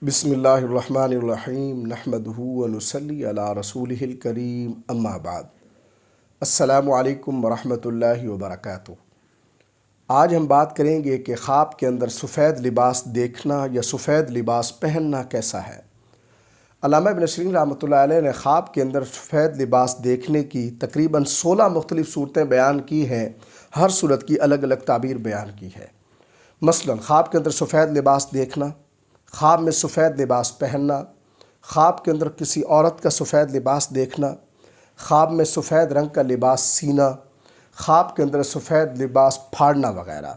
بسم اللہ الرحمن الرحیم نحمدہ ونصلی علی رسولہ الکریم اما بعد۔ السلام علیکم ورحمۃ اللہ وبرکاتہ۔ آج ہم بات کریں گے کہ خواب کے اندر سفید لباس دیکھنا یا سفید لباس پہننا کیسا ہے۔ علامہ ابن سیرین رحمۃ اللہ علیہ نے خواب کے اندر سفید لباس دیکھنے کی تقریباً 16 مختلف صورتیں بیان کی ہیں، ہر صورت کی الگ الگ تعبیر بیان کی ہے۔ مثلاً خواب کے اندر سفید لباس دیکھنا، خواب میں سفید لباس پہننا، خواب کے اندر کسی عورت کا سفید لباس دیکھنا، خواب میں سفید رنگ کا لباس سینا، خواب کے اندر سفید لباس پھاڑنا وغیرہ۔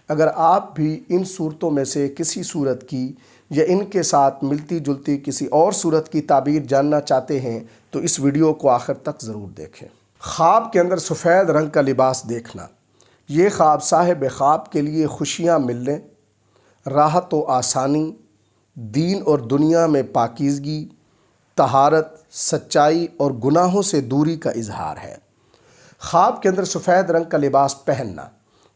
اگر آپ بھی ان صورتوں میں سے کسی صورت کی یا ان کے ساتھ ملتی جلتی کسی اور صورت کی تعبیر جاننا چاہتے ہیں تو اس ویڈیو کو آخر تک ضرور دیکھیں۔ خواب کے اندر سفید رنگ کا لباس دیکھنا، یہ خواب صاحب خواب کے لیے خوشیاں ملنے، راحت و آسانی، دین اور دنیا میں پاکیزگی، طہارت، سچائی اور گناہوں سے دوری کا اظہار ہے۔ خواب کے اندر سفید رنگ کا لباس پہننا،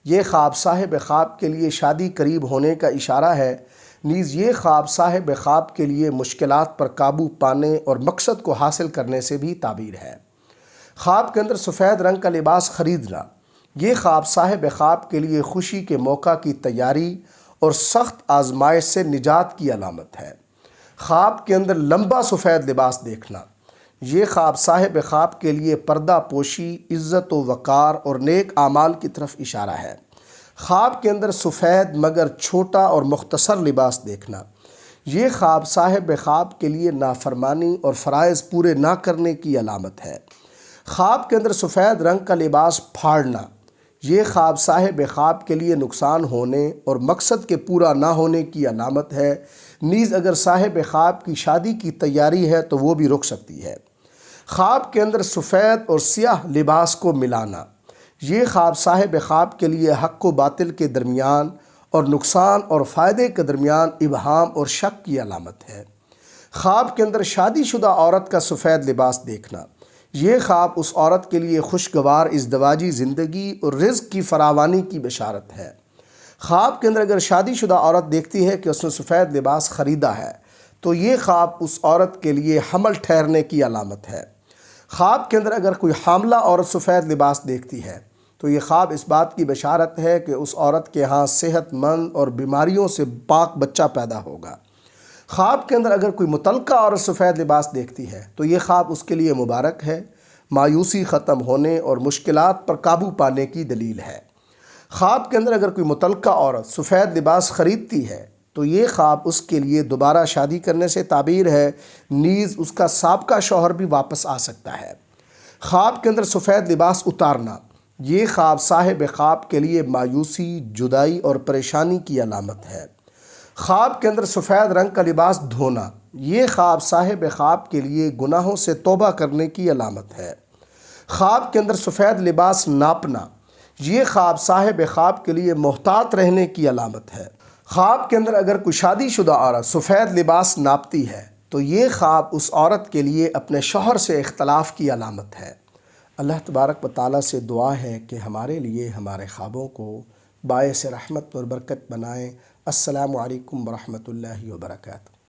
یہ خواب صاحب خواب کے لیے شادی قریب ہونے کا اشارہ ہے، نیز یہ خواب صاحب خواب کے لیے مشکلات پر قابو پانے اور مقصد کو حاصل کرنے سے بھی تعبیر ہے۔ خواب کے اندر سفید رنگ کا لباس خریدنا، یہ خواب صاحب خواب کے لیے خوشی کے موقع کی تیاری اور سخت آزمائش سے نجات کی علامت ہے۔ خواب کے اندر لمبا سفید لباس دیکھنا، یہ خواب صاحب خواب کے لیے پردہ پوشی، عزت و وقار اور نیک اعمال کی طرف اشارہ ہے۔ خواب کے اندر سفید مگر چھوٹا اور مختصر لباس دیکھنا، یہ خواب صاحب خواب کے لیے نافرمانی اور فرائض پورے نہ کرنے کی علامت ہے۔ خواب کے اندر سفید رنگ کا لباس پھاڑنا، یہ خواب صاحب خواب کے لیے نقصان ہونے اور مقصد کے پورا نہ ہونے کی علامت ہے، نیز اگر صاحب خواب کی شادی کی تیاری ہے تو وہ بھی رک سکتی ہے۔ خواب کے اندر سفید اور سیاہ لباس کو ملانا، یہ خواب صاحب خواب کے لیے حق و باطل کے درمیان اور نقصان اور فائدے کے درمیان ابہام اور شک کی علامت ہے۔ خواب کے اندر شادی شدہ عورت کا سفید لباس دیکھنا، یہ خواب اس عورت کے لیے خوشگوار ازدواجی زندگی اور رزق کی فراوانی کی بشارت ہے۔ خواب کے اندر اگر شادی شدہ عورت دیکھتی ہے کہ اس نے سفید لباس خریدا ہے تو یہ خواب اس عورت کے لیے حمل ٹھہرنے کی علامت ہے۔ خواب کے اندر اگر کوئی حاملہ عورت سفید لباس دیکھتی ہے تو یہ خواب اس بات کی بشارت ہے کہ اس عورت کے ہاں صحت مند اور بیماریوں سے پاک بچہ پیدا ہوگا۔ خواب کے اندر اگر کوئی متعلقہ عورت سفید لباس دیکھتی ہے تو یہ خواب اس کے لیے مبارک ہے، مایوسی ختم ہونے اور مشکلات پر قابو پانے کی دلیل ہے۔ خواب کے اندر اگر کوئی متعلقہ عورت سفید لباس خریدتی ہے تو یہ خواب اس کے لیے دوبارہ شادی کرنے سے تعبیر ہے، نیز اس کا سابقہ شوہر بھی واپس آ سکتا ہے۔ خواب کے اندر سفید لباس اتارنا، یہ خواب صاحب خواب کے لیے مایوسی، جدائی اور پریشانی کی علامت ہے۔ خواب کے اندر سفید رنگ کا لباس دھونا، یہ خواب صاحب خواب کے لیے گناہوں سے توبہ کرنے کی علامت ہے۔ خواب کے اندر سفید لباس ناپنا، یہ خواب صاحب خواب کے لیے محتاط رہنے کی علامت ہے۔ خواب کے اندر اگر کوئی شادی شدہ عورت سفید لباس ناپتی ہے تو یہ خواب اس عورت کے لیے اپنے شوہر سے اختلاف کی علامت ہے۔ اللہ تبارک و تعالیٰ سے دعا ہے کہ ہمارے لیے ہمارے خوابوں کو باعث رحمت اور برکت بنائیں۔ السلام علیکم ورحمۃ اللہ وبرکاتہ۔